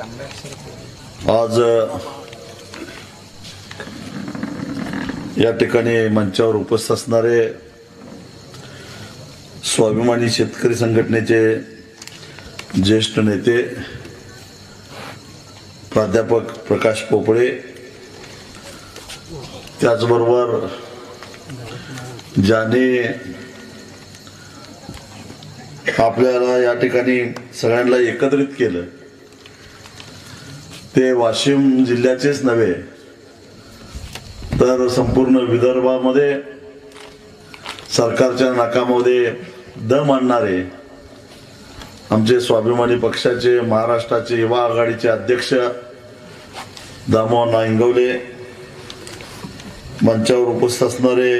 आज या ठिकाणी मंचावर उपस्थित असणारे स्वाभिमानी शेतकरी संघटनेचे ज्येष्ठ नेते प्राध्यापक प्रकाश पोपळे, त्याचबरोबर ज्याने आपल्याला या ठिकाणी सगळ्यांना एकत्रित केलं ते वाशिम जिल्ह्याचेच नव्हे तर संपूर्ण विदर्भामध्ये सरकारच्या नाकामध्ये दम आणणारे आमचे स्वाभिमानी पक्षाचे महाराष्ट्राचे युवा आघाडीचे अध्यक्ष दामोदर इंगवले, मंचावर उपस्थित असणारे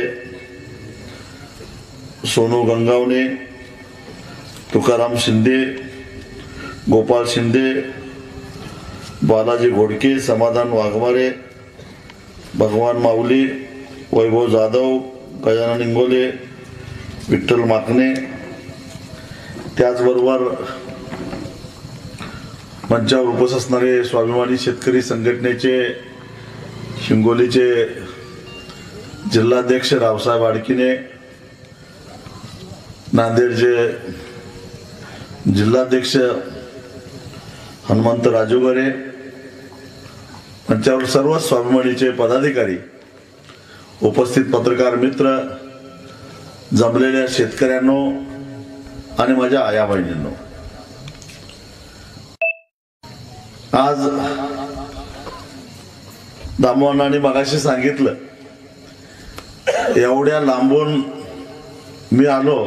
सोनू गंगावणे, तुकाराम शिंदे, गोपाल शिंदे, बालाजी घोडके, समाधान वाघमारे, भगवान माऊली, वैभव जाधव, गजानन इंगोले, विठ्ठल माकणे, त्याचबरोबर मंचावर उपस्थित असणारे स्वाभिमानी शेतकरी संघटनेचे हिंगोलीचे जिल्हाध्यक्ष रावसाहेब आडकिने, नांदेडचे जिल्हाध्यक्ष हनुमंत राजूगरे, मंचावर सर्व स्वाभिमानीचे पदाधिकारी, उपस्थित पत्रकार मित्र, जमलेल्या शेतकऱ्यांनो आणि माझ्या आया बहिणींनो, आज दामोदरांनी मगाशी सांगितलं एवढ्या लांबून मी आलो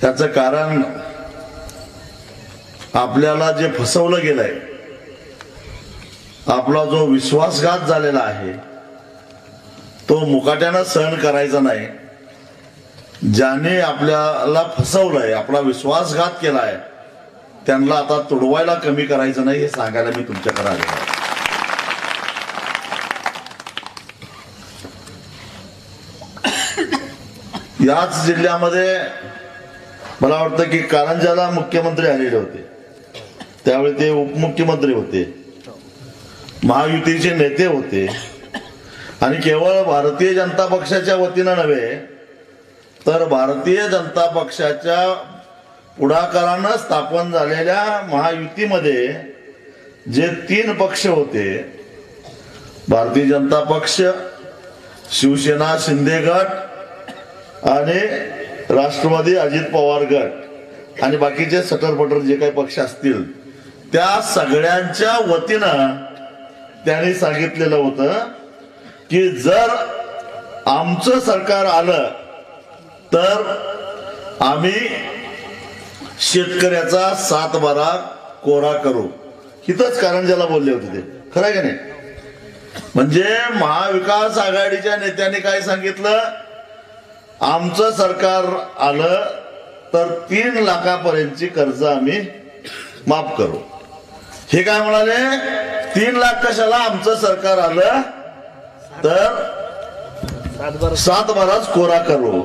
त्याचं कारण आपल्याला जे फसवलं गेलंय, आपला जो विश्वासघात झालेला आहे तो मुकाट्यानं सहन करायचा नाही. ज्याने आपल्याला फसवलंय, आपला विश्वासघात केलाय, त्यांना आता तुडवायला कमी करायचं नाही हे सांगायला मी तुमच्याकडे आलो आहे. याच जिल्ह्यामध्ये मला वाटतं की कारंजाला मुख्यमंत्री आलेले होते, त्यावेळी ते उपमुख्यमंत्री होते, महायुतीचे नेते होते आणि केवळ भारतीय जनता पक्षाच्या वतीनं नव्हे तर भारतीय जनता पक्षाच्या पुढाकारानं स्थापन झालेल्या महायुतीमध्ये जे 3 पक्ष होते, भारतीय जनता पक्ष, शिवसेना शिंदे गट आणि राष्ट्रवादी अजित पवार गट आणि बाकीचे सटरपटर जे काही पक्ष असतील, त्या सगळ्यांच्या वतीनं त्यांनी सांगितलेलं होतं की जर आमचं सरकार आलं तर आम्ही शेतकऱ्याचा 7/12 कोरा करू. इथंच कारंजाला बोलले होते ते. खरं आहे का नाही? म्हणजे महाविकास आघाडीच्या नेत्यांनी काय सांगितलं, आमचं सरकार आलं तर 3 लाखापर्यंतची कर्ज आम्ही माफ करू. हे काय म्हणाले, 3 लाख कशाला, आमचं सरकार आलं तर 7/12 कोरा करू.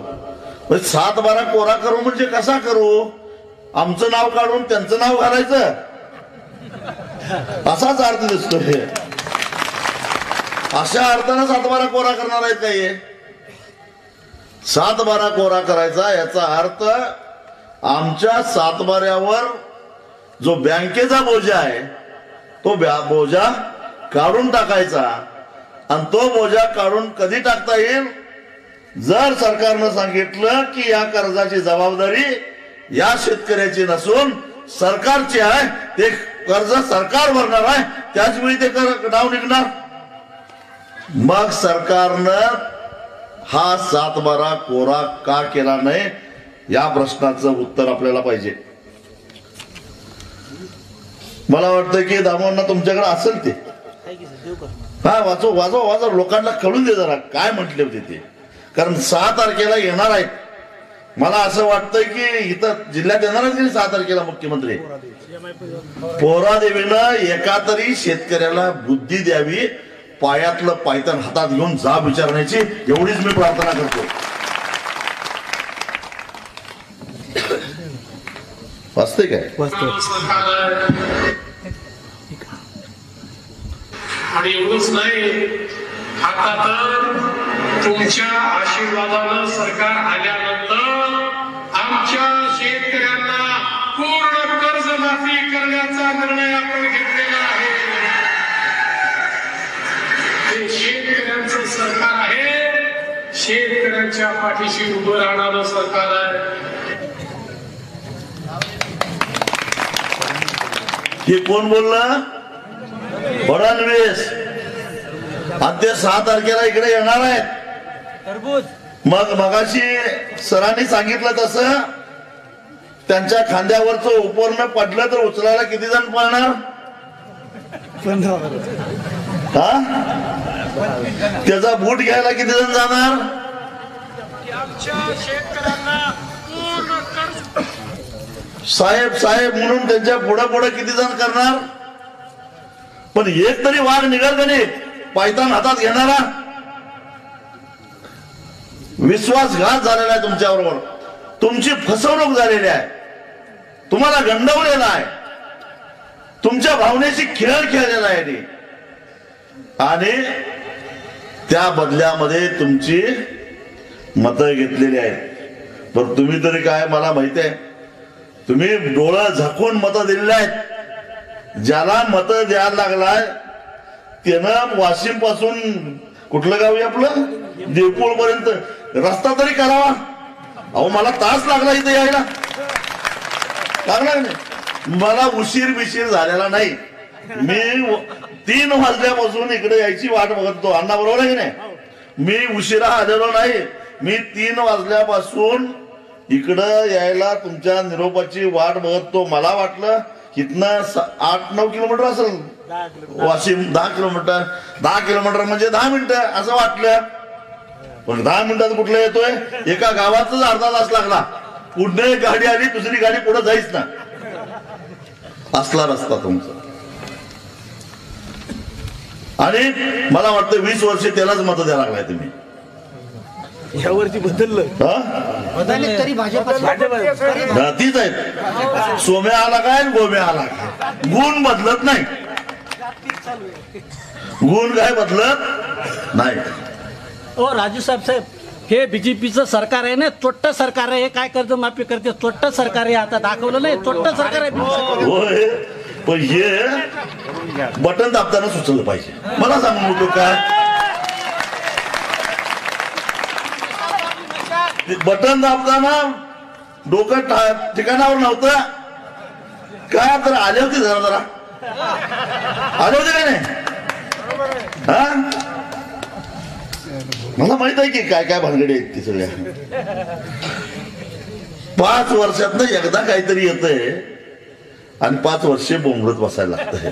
7/12 कोरा करू म्हणजे कसा करू, आमचं नाव काढून त्यांचं नाव घालायचं, असाच अर्थ दिसतो. हे अशा अर्थानं 7/12 कोरा करणार आहेत का? हे 7/12 कोरा करायचा याचा अर्थ आमच्या 7/12वर जो बँकेचा बोजा आहे तो बोजा काढून टाकायचा. आणि तो बोजा काढून कधी टाकता येईल, जर सरकारनं सांगितलं की या कर्जाची जबाबदारी या शेतकऱ्याची नसून सरकारची आहे, ते कर्ज सरकार भरणार आहे, त्याचवेळी ते नाव निघणार. मग सरकारनं हा 7/12 कोरा का केला नाही या प्रश्नाचं उत्तर आपल्याला पाहिजे. मला वाटतं की दामोदरांना तुमच्याकडे असेल ते. हा, वाचव लोकांना कळून दे जरा काय म्हटले होते ते, कारण 6 तारखेला येणार आहेत. मला असं वाटतंय की इथं जिल्ह्यात येणार आहेत 6 तारखेला मुख्यमंत्री. पोरादेवीनं एका तरी शेतकऱ्याला बुद्धी द्यावी, पायातलं पायतन हातात घेऊन जाब विचारण्याची एवढीच मी प्रार्थना करतो. वाचते काय? आणि एवढंच नाही, आता तर तुमच्या आशीर्वादानं सरकार आल्यानंतर आमच्या शेतकऱ्यांना पूर्ण कर्जमाफी करण्याचा निर्णय आपण घेतलेला आहे. हे शेतकऱ्यांचं सरकार आहे, शेतकऱ्यांच्या पाठीशी उभं राहणारं सरकार आहे. हे कोण बोललं? फडणवीस. आणि ते 6 तारखेला इकडे येणार आहेत. मग मगाशी सरांनी सांगितलं तसं त्यांच्या खांद्यावरचं उपरणं पडलं तर उचलायला किती जण पळणार? 15,000. त्याचा बूट घ्यायला किती जण जाणार? साहेब साहेब म्हणून त्यांच्या पुढे किती जण करणार? पण एक तरी वाघ निघाल का नाही पायतान हातात घेणारा? विश्वासघात झालेला आहे तुमच्याबरोबर, तुमची फसवणूक झालेली आहे, तुम्हाला गंडवलेला आहे, तुमच्या भावनेशी खेळ खेळलेला आहे आणि त्या बदल्यामध्ये तुमची मतं घेतलेली आहेत. पण तुम्ही तरी काय, मला माहिती आहे तुम्ही डोळं झाकून मतं दिलेली आहेत. ज्याला मतं द्यायला लागलाय त्यानं वाशिम पासून कुठलं गाव आहे आपलं देवपूर पर्यंत रस्ता तरी करावा. अहो मला तास लागला इथे यायला, लागला नाही. मला उशीर बिशीर झालेला नाही. मी 3 वाजल्यापासून इकडे यायची वाट बघतो. अण्णा बरोबर आहे की नाही? मी उशिरा आलेलो नाही. मी 3 वाजल्यापासून इकडं यायला तुमच्या निरोपाची वाट बघतो. मला वाटलं इथनं 8-9 किलोमीटर असेल वाशिम. 10 किलोमीटर, 10 किलोमीटर म्हणजे 10 मिनिटं असं वाटलं. पण 10 मिनिटात कुठलं येतोय? एका गावातच अर्धा तास लागला. पुढे एक गाडी आली, दुसरी गाडी पुढे जाईच ना. असला रस्ता तुमचा. आणि मला वाटतं 20 वर्ष त्यालाच मत द्यायला लागलाय तुम्ही. यावरती बदललं तरी भाजप तीच आहेत. सोम्या आला काय गोम्या आला काय, गुण बदलत नाही. गुण काय बदलत नाही. ओ राजू साहेब, हे बीजेपीचं सरकार आहे ना, चोट्ट सरकार आहे. हे काय कर्जमाफी करते? चोट्ट सरकार आहे. आता दाखवलं नाही, चोट्ट सरकार आहे. होय, पण हे बटन दाबताना सुचवलं पाहिजे. मला सांगू नको काय बटन दाबताना डोकं ठिकाणावर नव्हतं काय, तर आले होते जरा जरा आले होते का नाही? मला माहित आहे की काय काय भानगडी आहेत ती सगळ्या. 5 वर्षात एकदा काहीतरी येतंय आणि 5 वर्षे बोंबलत बसायला लागतंय.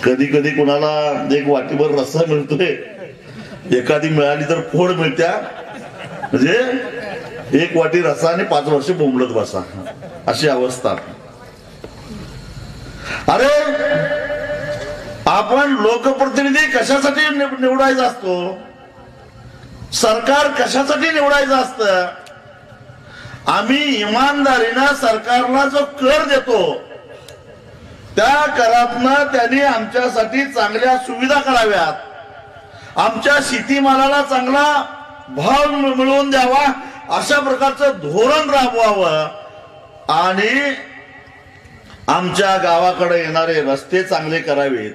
कधी कधी कुणाला एक वाटीभर रस्सा मिळतोय, एखादी मिळाली तर फोड मिळत्या. म्हणजे 1 वाटी रस्सा आणि 5 वर्ष बोंबलत बसा, अशी अवस्था. अरे आपण लोकप्रतिनिधी कशासाठी निवडायचा असतो? सरकार कशासाठी निवडायचं असतं? आम्ही इमानदारीनं सरकारला जो कर देतो त्या करातनं त्यांनी आमच्यासाठी चांगल्या सुविधा कराव्यात, आमच्या शेतीमालाला चांगला भाव मिळवून द्यावा, अशा प्रकारचं धोरण राबवावं आणि आमच्या गावाकडे येणारे रस्ते चांगले करावेत,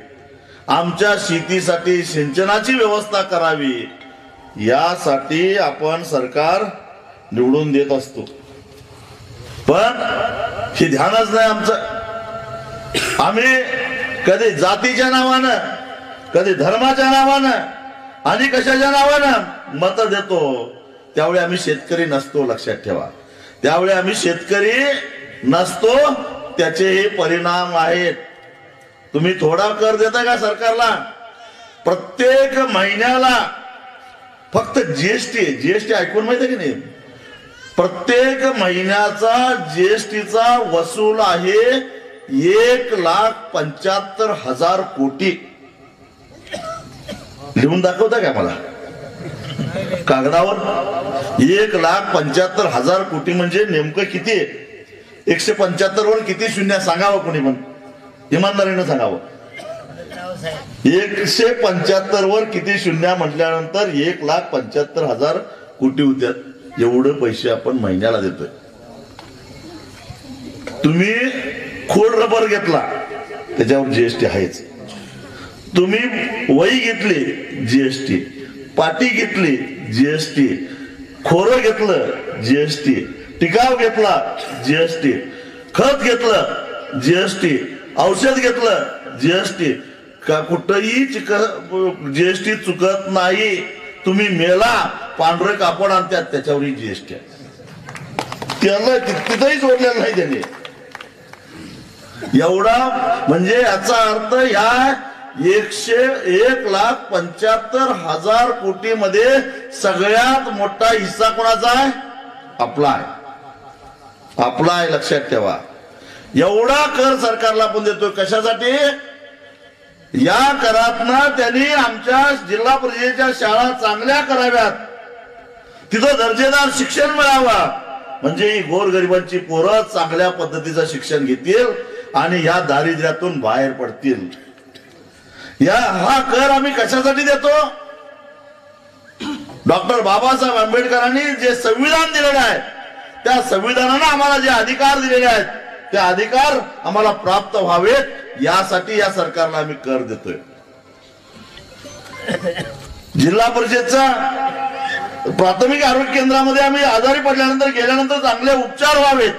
आमच्या शेतीसाठी सिंचनाची व्यवस्था करावी, यासाठी आपण सरकार निवडून देत असतो. पण हे ध्यानच नाही आमचं. आम्ही कधी जातीच्या नावानं, कधी धर्माच्या नावानं आणि कशाच्या नावानं मत देतो. त्यावेळी आम्ही शेतकरी नसतो, लक्षात ठेवा. त्यावेळी आम्ही शेतकरी नसतो. त्याचे हे परिणाम आहेत. तुम्ही थोडा कर देता का सरकारला? प्रत्येक महिन्याला फक्त जीएसटी ऐकून माहिती आहे की नाही? प्रत्येक महिन्याचा जीएसटीचा वसूल आहे 1,75,000 कोटी. लिहून दाखवता का मला कागदावर? 1,75,000 कोटी म्हणजे नेमकं किती? 175 वर किती शून्य सांगावं कोणी पण, इमानदारीनं सांगावं. 175 वर किती शून्य म्हटल्यानंतर 1,75,000 कोटी होत्यात. एवढं पैसे आपण महिन्याला देतोय. तुम्ही खोड रबर घेतला त्याच्यावर जीएसटी आहेच. तुम्ही वही घेतली जीएसटी, पाटी घेतली जीएसटी, खोरं घेतलं जीएसटी, टिकाव घेतला जीएसटी, खत घेतलं जीएसटी, औषध घेतलं जीएसटी. का कुठंही जीएसटी चुकत नाही. तुम्ही मेला पांढरं कापड आणतात त्याच्यावरही जीएसटी आहे. त्याला तिथंही जोडलेलं नाही त्याने. एवढा म्हणजे याचा अर्थ ह्या 1,75,000 कोटी मध्ये सगळ्यात मोठा हिस्सा कोणाचा आहे? आपला आहे. आपला आहे, लक्षात ठेवा. एवढा कर सरकारला आपण देतोय कशासाठी? या करातनं त्यांनी आमच्या जिल्हा परिषदेच्या शाळा चांगल्या कराव्यात, तिथं दर्जेदार शिक्षण मिळावं, म्हणजे ही गोरगरिबांची पोरं चांगल्या पद्धतीचं शिक्षण घेतील आणि या दारिद्र्यातून बाहेर पडतील. हा कर आम्ही कशासाठी देतो? डॉक्टर बाबासाहेब आंबेडकरांनी जे संविधान दिलेलं आहे त्या संविधानानं आम्हाला जे अधिकार दिलेले आहेत ते अधिकार आम्हाला प्राप्त व्हावेत यासाठी या सरकारला आम्ही कर देतोय. जिल्हा परिषदचा प्राथमिक आरोग्य केंद्रामध्ये आम्ही आजारी पडल्यानंतर गेल्यानंतर चांगले उपचार व्हावेत,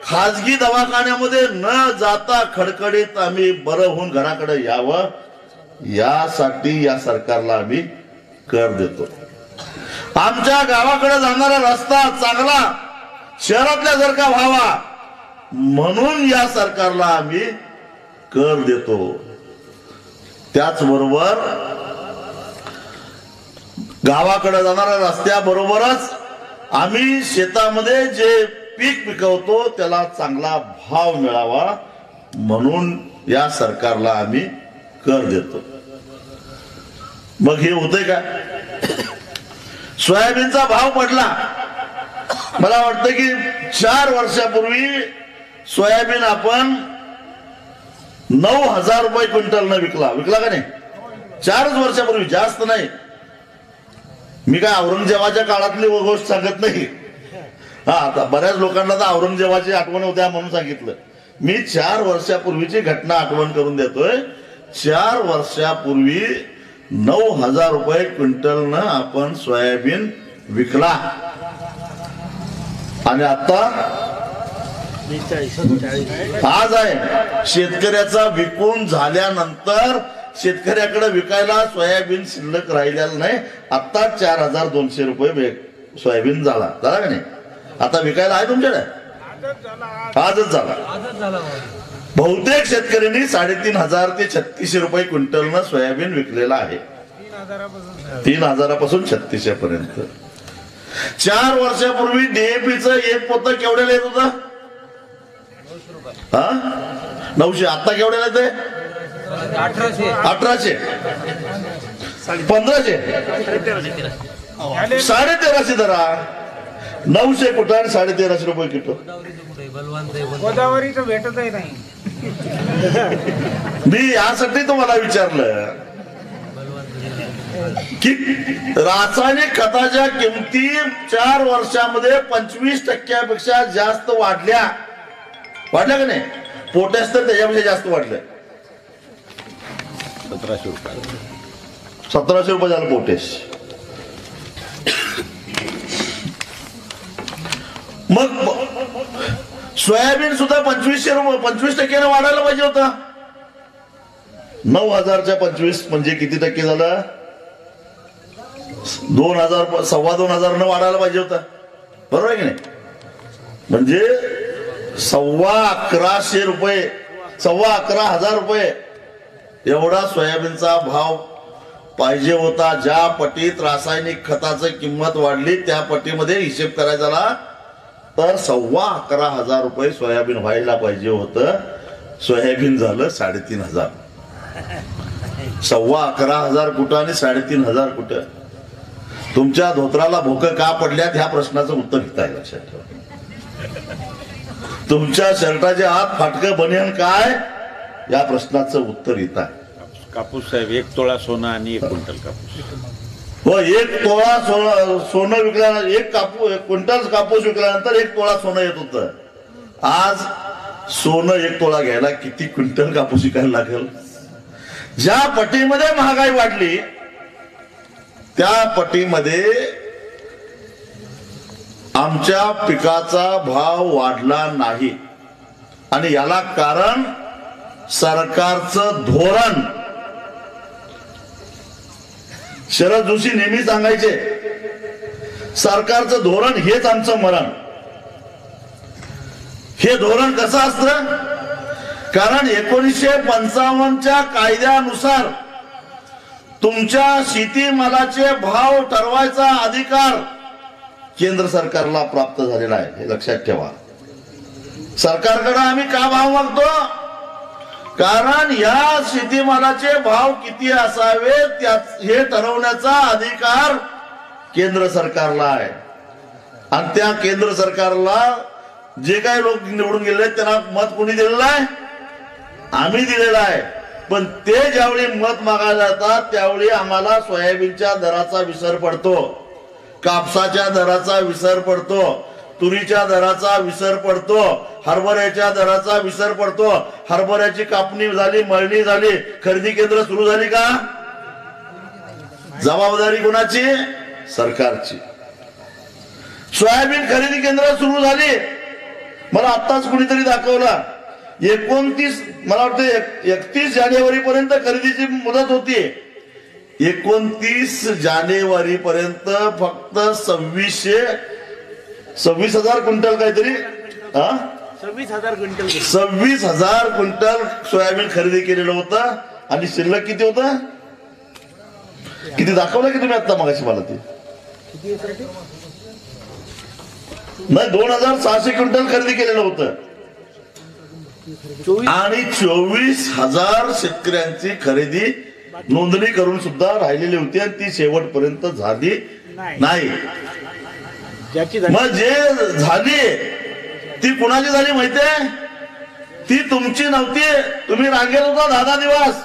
खाजगी दवाखान्यामध्ये न जाता खडखडीत आम्ही बरं होऊन घराकडे यावं यासाठी या सरकारला आम्ही कर देतो. आमच्या गावाकडे जाणारा रस्ता चांगला शहरातल्या जर का व्हावा म्हणून या सरकारला आम्ही कर देतो. त्याचबरोबर गावाकडे जाणाऱ्या रस्त्याबरोबरच आम्ही शेतामध्ये जे पीक पिकवतो त्याला चांगला भाव मिळावा म्हणून या सरकारला आम्ही कर देतो. मग हे होतंय का? सोयाबीनचा भाव पडला. मला वाटतं की 4 वर्षापूर्वी सोयाबीन आपण 9,000 रुपये क्विंटलनं विकला का नाही? 4 वर्षापूर्वी, जास्त नाही. मी काय औरंगजेबाच्या काळातली गोष्ट सांगत नाही. आता बऱ्याच लोकांना तर औरंगजेबाची आठवण होत्या म्हणून सांगितलं. मी 4 वर्षापूर्वीची घटना आठवण करून देतोय. 4 वर्षापूर्वी 9,000 रुपये क्विंटलनं आपण सोयाबीन विकला आणि आता आज आहे शेतकऱ्याचा विकून झाल्यानंतर शेतकऱ्याकडे विकायला सोयाबीन शिल्लक राहिलेलं नाही. आता 4,200 रुपये सोयाबीन झाला का नाही? आता विकायला आहे तुमच्याकडे? आजच झाला. बहुतेक शेतकऱ्यांनी 3,500 ते 3,600 रुपये क्विंटलनं सोयाबीन विकलेला आहे. 3,000 पासून 3,600 पर्यंत. 4 वर्षापूर्वी डीएपीचं एक पोतं केवढ्याला येत होतं? 900. आता केवढ्याला येते? 1,800. 1,500. 1350 धरा. 900 कुठं आणि 1350 रुपये किलो. गोदावरी तर भेटतही नाही. मी यासाठी तुम्हाला विचारलं की रासायनिक खताच्या किमती 4 वर्षामध्ये 25% जास्त वाढल्या का नाही? पोटॅश तर त्याच्यापेक्षा जास्त वाढलं. 1,700 रुपये झालं पोटॅश. मग सोयाबीन सुद्धा 25% वाढायला पाहिजे होता. 9,000च्या 25 म्हणजे किती टक्के झालं? 2,000, 2,500 वाढायला पाहिजे होता. बरोबर आहे की नाही? म्हणजे 11,100 रुपये, 11,000 रुपये एवढा सोयाबीनचा भाव पाहिजे होता. ज्या पटीत रासायनिक खताची किंमत वाढली त्या पटीमध्ये हिशेब करायचा झाला तर 11,500 रुपये सोयाबीन व्हायला पाहिजे होतं. सोयाबीन झालं 3,500. 11,500 कुठं आणि 3,500 कुठं? तुमच्या धोत्राला भोकं का पडल्यात ह्या प्रश्नाचं उत्तर घेत आहे. लक्षात ठेवा. तुमच्या शर्टाचे हात फाटकं बनियन काय या प्रश्नाचं उत्तर येत आहे. कापूस साहेब 1 तोळा सोनं आणि 1 क्विंटल कापूस. हो, 1 तोळा सोनं विकल्यानंतर 1 क्विंटल कापूस विकल्यानंतर 1 तोळा सोनं येत होतं. आज सोनं 1 तोळा घ्यायला किती क्विंटल कापूस विकायला लागेल? ज्या पटीमध्ये महागाई वाढली त्या पटीमध्ये आमच्या पिकाचा भाव वाढला नाही. आणि याला कारण सरकारचं धोरण. शरद जोशी नेहमी सांगायचे, सरकारचं धोरण हेच आमचं मरण. हे धोरण कसं असतं? कारण 1955च्या कायद्यानुसार तुमच्या शेतीमालाचे भाव ठरवायचा अधिकार केंद्र सरकारला प्राप्त झालेला आहे. हे लक्षात ठेवा. सरकारकडे आम्ही का भाव मागतो? कारण या शेतीमालाचे भाव किती असावे हे ठरवण्याचा अधिकार केंद्र सरकारला आहे. आणि त्या केंद्र सरकारला जे काही लोक निवडून गेले त्यांना मत कोणी दिलेलं आहे? आम्ही दिलेलं आहे. पण ते ज्यावेळी मत मागायला जातात त्यावेळी आम्हाला सोयाबीनच्या दराचा विसर पडतो, कापसाच्या दराचा विसर पडतो, तुरीच्या दराचा विसर पडतो, हरभऱ्याच्या दराचा विसर पडतो. हरभऱ्याची कापणी झाली, मळणी झाली, खरेदी केंद्र सुरू झाली का? जबाबदारी कोणाची? सरकारची. सोयाबीन खरेदी केंद्र सुरू झाली. मला आत्ताच कुणीतरी दाखवला 29 मला वाटतं 31 जानेवारी पर्यंत खरेदीची मुदत होती. 29 जानेवारी पर्यंत फक्त 26,000 क्विंटल काहीतरी 26,000 क्विंटल सोयाबीन खरेदी केलेलं होतं. आणि शिल्लक किती होतं? किती दाखवलं की तुम्ही आता मगाशी मला? ते नाही, 2,600 क्विंटल खरेदी केलेलं होतं. आणि 24,000 शेतकऱ्यांची खरेदी नोंदणी करून सुद्धा राहिलेली होती आणि ती शेवटपर्यंत झाली नाही. मग जे झाली ती कुणाची झाली माहितीये? ती तुमची नव्हती. तुम्ही रांगेत होता 10 दिवस.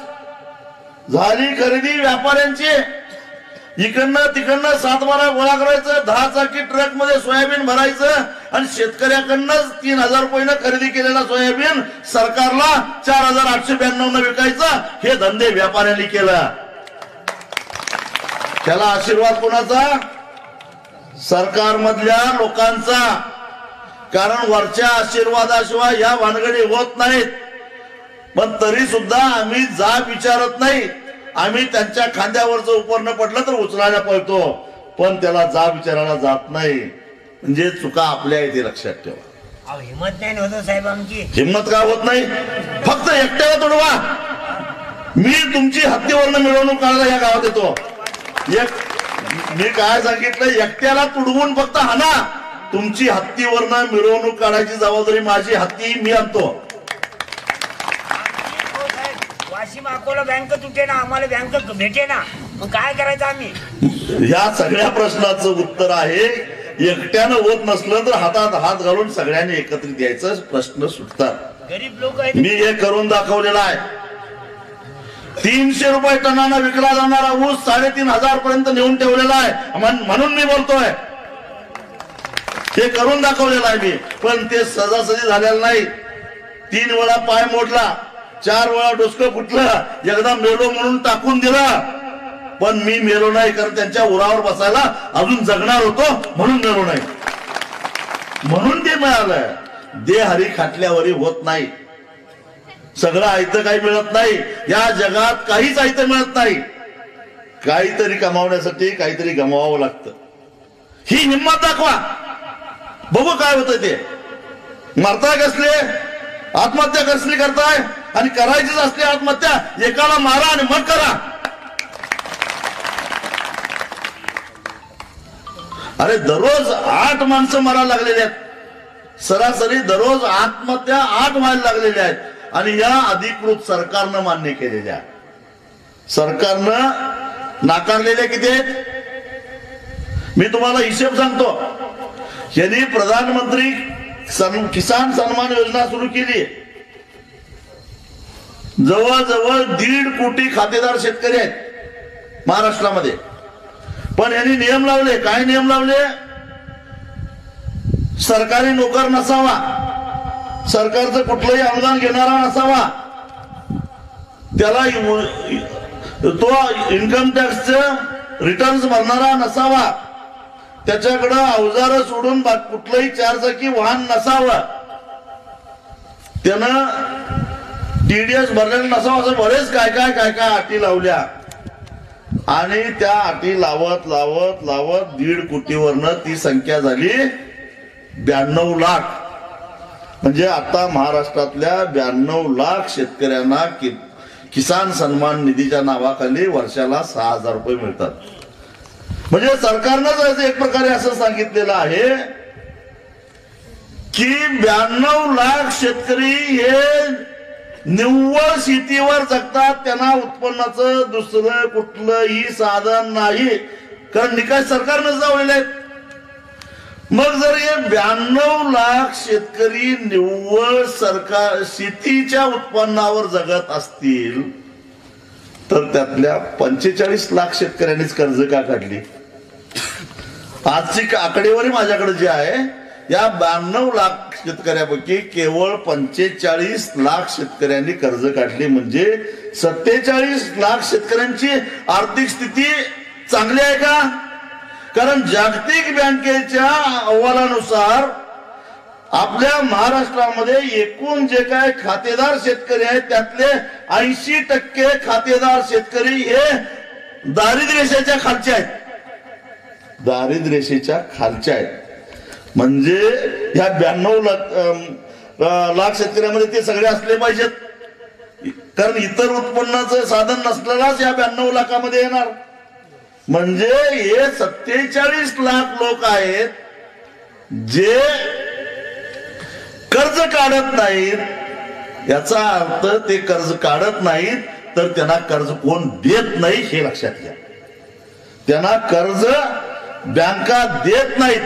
झाली खरेदी व्यापाऱ्यांची. इकडनं तिकडनं 7-12 गोळा करायचं, 10 चाकी ट्रक मध्ये सोयाबीन भरायचं आणि शेतकऱ्याकडनं 3,000 रुपयानं खरेदी केलेला सोयाबीन सरकारला 4,892 विकायचं. हे धंदे व्यापाऱ्यांनी केलं. त्याला आशीर्वाद कोणाचा? सरकारमधल्या लोकांचा. कारण वरच्या आशीर्वादाशिवाय या भानगडी होत नाहीत. पण तरी सुद्धा आम्ही जाब विचारत नाही. आम्ही त्यांच्या खांद्यावरचं उपरणं पडलं तर उचलायला पळतो, पण त्याला जाब विचारायला जात नाही. म्हणजे चुका आपल्या इथे लक्षात ठेवा. हिंमत नाही होत साहेब आमची. हिंमत का होत नाही? फक्त एकट्याला तोडवा. मी तुमची हत्तीवरनं मिळवणूक काढायला या गावात येतो. मी काय सांगितलं? एकट्याला तुडवून फक्त हाना. तुमची हत्तीवरनं मिरवणूक काढायची जबाबदारी माझी. हत्ती मी आणतो. वाशिम अकोला बँक तुटे ना, आम्हाला बँक भेटे ना, मग काय करायचं आम्ही? या सगळ्या प्रश्नाचं उत्तर आहे, एकट्यानं होत नसलं तर हातात हात घालून सगळ्यांनी एकत्रित यायचं, प्रश्न सुटतात. गरीब लोक मी हे करून दाखवलेलं आहे. 300 रुपये टनानं विकला जाणारा ऊस 3,500 पर्यंत नेऊन ठेवलेला आहे. म्हणून मी बोलतोय. हे करून दाखवलेलं आहे मी. पण ते सहजासहजी झालेलं नाही. 3 वेळा पाय मोडला, 4 वेळा डोसकं फुटलं, एकदा मेलो म्हणून टाकून दिलं. पण मी मेलो नाही, कारण त्यांच्या उरावर बसायला अजून जगणार होतो म्हणून मेलो नाही. म्हणून ते मिळालं. देहरी खाटल्यावरी होत नाही. सगळं आयतं काही मिळत नाही. या जगात काहीच आयतं मिळत नाही. काहीतरी कमावण्यासाठी काहीतरी गमवावं लागतं. ही हिंमत दाखवा, बघू काय होतं ते. मरताय कसले, आत्महत्या कसली करताय, आणि करायचीच असली आत्महत्या एकाला मारा आणि मग करा. अरे दररोज 8 माणसं मरायला लागलेली आहेत. सरासरी दररोज आत्महत्या 8 व्हायला लागलेल्या आहेत. आणि या अधिकृत सरकारनं मान्य केलेल्या, सरकारनं नाकारलेल्या किती आहेत? मी तुम्हाला हिशेब सांगतो. यांनी प्रधानमंत्री किसान सन्मान योजना सुरू केली. जवळजवळ 1.5 कोटी खातेदार शेतकरी आहेत महाराष्ट्रामध्ये. पण यांनी नियम लावले. काय नियम लावले? सरकारी नोकर नसावा, सरकारचं कुठलंही अनुदान घेणारा नसावा, त्याला तो इन्कम टॅक्सचं रिटर्न्स भरणारा नसावा, त्याच्याकडं अवजार सोडून कुठलंही 4 चाकी वाहन नसावं, त्यानं टीडीएस भरलेलं नसावं, असं बरेच काय काय काय काय अटी लावल्या. आणि त्या अटी लावत लावत लावत 1.5 कोटीवरनं ती संख्या झाली 92 लाख. म्हणजे आता महाराष्ट्रातल्या 92 लाख शेतकऱ्यांना किसान सन्मान निधीच्या नावाखाली वर्षाला 6,000 रुपये मिळतात. म्हणजे सरकारनं एक प्रकारे असं सांगितलेलं आहे की 92 लाख शेतकरी हे निव्वळ शेतीवर जगतात, त्यांना उत्पन्नाचं दुसरं कुठलंही साधन नाही, कारण निकाल सरकारनं लावलेले आहेत. मग जर हे 92 लाख शेतकरी निव्वळ सरकार शेतीच्या उत्पन्नावर जगत असतील तर त्यातल्या 45 लाख शेतकऱ्यांनीच कर्ज का काढली? आजची आकडेवारी माझ्याकडे जी आहे, या 92 लाख शेतकऱ्यापैकी केवळ 45 लाख शेतकऱ्यांनी कर्ज काढली. म्हणजे 47 लाख शेतकऱ्यांची आर्थिक स्थिती चांगली आहे का? कारण जागतिक बँकेच्या अहवालानुसार आपल्या महाराष्ट्रामध्ये एकूण जे काय खातेदार शेतकरी आहेत त्यातले 80% खातेदार शेतकरी हे दारिद्र्य रेषेच्या खालचे आहेत. दारिद्र्य रेषेच्या खालच्या आहेत. म्हणजे ह्या 92 लाख शेतकऱ्यामध्ये ते सगळे असले पाहिजेत, कारण इतर उत्पन्नाचं साधन नसलेलाच या 92 लाखामध्ये येणार. म्हणजे हे 47 लाख लोक आहेत जे कर्ज काढत नाहीत. याचा अर्थ ते कर्ज काढत नाहीत तर त्यांना कर्ज कोण देत नाही हे लक्षात घ्या. त्यांना कर्ज बँका देत नाहीत,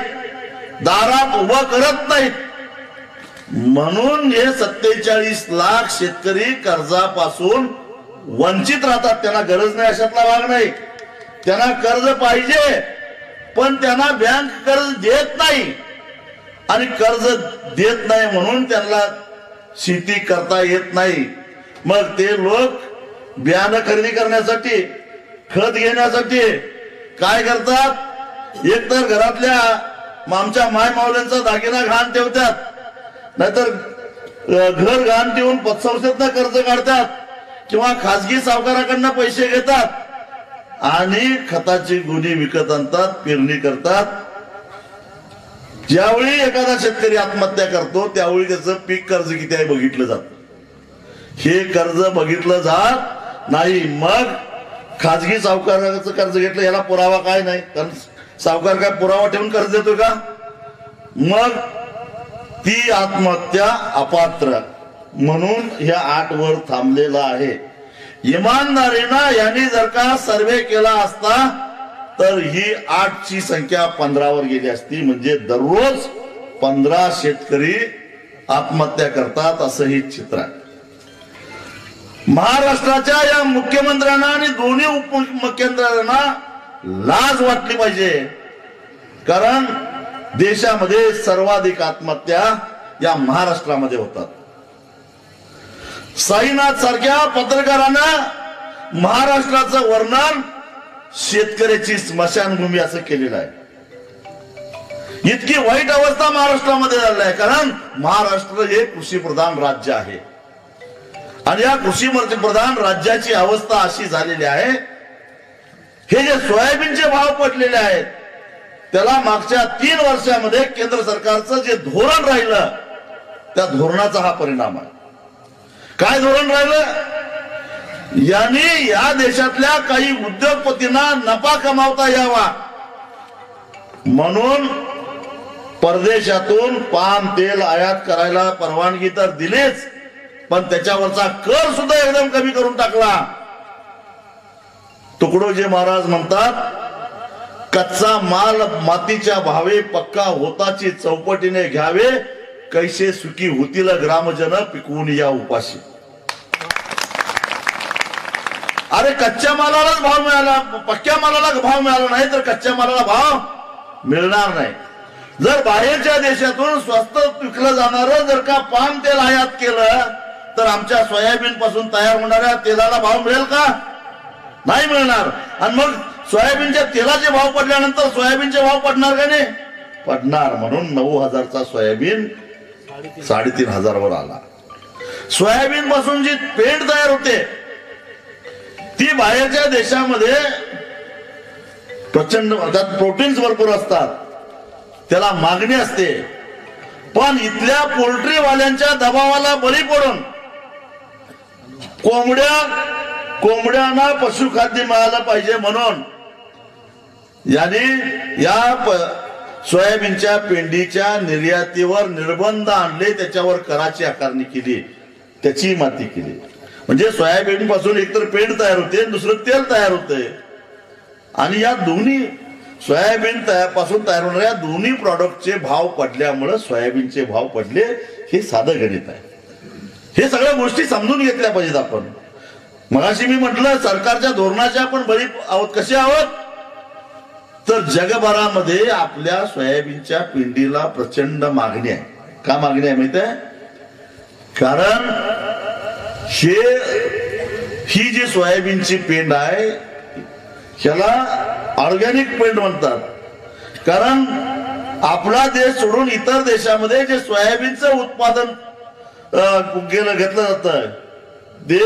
दारात उभं करत नाहीत. म्हणून हे 47 लाख शेतकरी कर्जापासून वंचित राहतात. त्यांना गरज नाही अशातला भाग नाही. त्यांना कर्ज पाहिजे पण त्यांना बँक कर्ज देत नाही, आणि कर्ज देत नाही म्हणून त्यांना शेती करता येत नाही. मग ते लोक बियाणं खरेदी करण्यासाठी, खत घेण्यासाठी काय करतात? एकतर घरातल्या आमच्या माय मावल्यांचा दागिना घाण ठेवतात, नाहीतर घर घाण ठेवून पतसंस्थेतनं कर्ज काढतात किंवा खासगी सावकाराकडनं पैसे घेतात आणि खताची गुणी विकत आणतात, पेरणी करतात. ज्यावेळी एखादा शेतकरी आत्महत्या करतो त्यावेळी त्याचं पीक कर्ज किती आहे बघितलं जात. हे कर्ज बघितलं जात नाही. मग खासगी सावकाराचं कर्ज घेतलं याला पुरावा काय नाही, कारण सावकार काय पुरावा ठेवून कर्ज देतो का? मग ती आत्महत्या अपात्र म्हणून ह्या 8 वर थांबलेला आहे. इमानदारीनं यांनी जर का सर्वे केला असता तर ही 8 ची संख्या 15 वर गेली असती. म्हणजे दररोज 15 शेतकरी आत्महत्या करतात असं हे चित्र आहे. महाराष्ट्राच्या या मुख्यमंत्र्यांना आणि दोन्ही उपमुख्यमंत्र्यांना लाज वाटली पाहिजे, कारण देशामध्ये सर्वाधिक आत्महत्या या महाराष्ट्रामध्ये होतात. साईनाथ सारख्या पत्रकारानं महाराष्ट्राचं वर्णन शेतकऱ्याची स्मशानभूमी असं केलेलं आहे. इतकी वाईट अवस्था महाराष्ट्रामध्ये झाली आहे, कारण महाराष्ट्र हे कृषीप्रधान राज्य आहे आणि या कृषीप्रधान राज्याची अवस्था अशी झालेली आहे. हे जे सोयाबीनचे भाव पडलेले आहेत त्याला मागच्या 3 वर्षामध्ये केंद्र सरकारचं जे धोरण राहिलं त्या धोरणाचा हा परिणाम आहे. काय धोरण राहिलं? यांनी या देशातल्या काही उद्योगपतींना नफा कमावता यावा म्हणून परदेशातून पाम तेल आयात करायला परवानगी तर दिलीच, पण त्याच्यावरचा कर सुद्धा एकदम कमी करून टाकला. तुकडोजी महाराज म्हणतात, कच्चा माल मातीच्या भावे पक्का होताची चौपटीने घ्यावे, कैसे सुखी होतील ग्रामजन पिकवून या उपाशी. अरे कच्च्या मालालाच भाव मिळाला, पक्क्या मालाला भाव मिळाला नाही तर कच्च्या मालाला भाव मिळणार नाही. जर बाहेरच्या देशातून स्वस्त विकलं जाणारं जर का पाम तेल आयात केलं तर आमच्या सोयाबीन पासून तयार होणाऱ्या तेलाला भाव मिळेल का? नाही मिळणार. आणि मग सोयाबीनच्या तेलाचे भाव पडल्यानंतर सोयाबीनचे भाव पडणार का नाही? पडणार. म्हणून 9,000चा सोयाबीन 3,500 वर आला. सोयाबीन पासून जी पेंड तयार होते ती बाहेरच्या देशामध्ये प्रचंड, त्यात प्रोटीन्स भरपूर असतात, त्याला मागणी असते. पण इथल्या पोल्ट्रीवाल्यांच्या दबावाला बळी पडून कोंबड्यांना पशुखाद्य मिळालं पाहिजे म्हणून यांनी या सोयाबीनच्या पेंडीच्या निर्यातीवर निर्बंध आणले, त्याच्यावर कराची आकारणी केली, त्याची माती केली. म्हणजे सोयाबीन पासून एकतर पेंड तयार होते, दुसरं तेल तयार होते. आणि या दोन्ही सोयाबीन पासून तयार होणाऱ्या दोन्ही प्रॉडक्टचे भाव पडल्यामुळे सोयाबीनचे भाव पडले. हे साधं गणित आहे. हे सगळ्या गोष्टी समजून घेतल्या पाहिजेत आपण. मगाशी मी म्हटलं सरकारच्या धोरणाच्या आपण बरी आहोत. कसे आहोत तर जगभरामध्ये आपल्या सोयाबीनच्या पेंडीला प्रचंड मागणी आहे. का मागणी आहे माहिती आहे? कारण ही जी सोयाबीनची पेंड आहे ह्याला ऑर्गॅनिक पेंड म्हणतात. कारण आपला देश सोडून इतर देशामध्ये जे सोयाबीनचं उत्पादन घेतलं जातं ते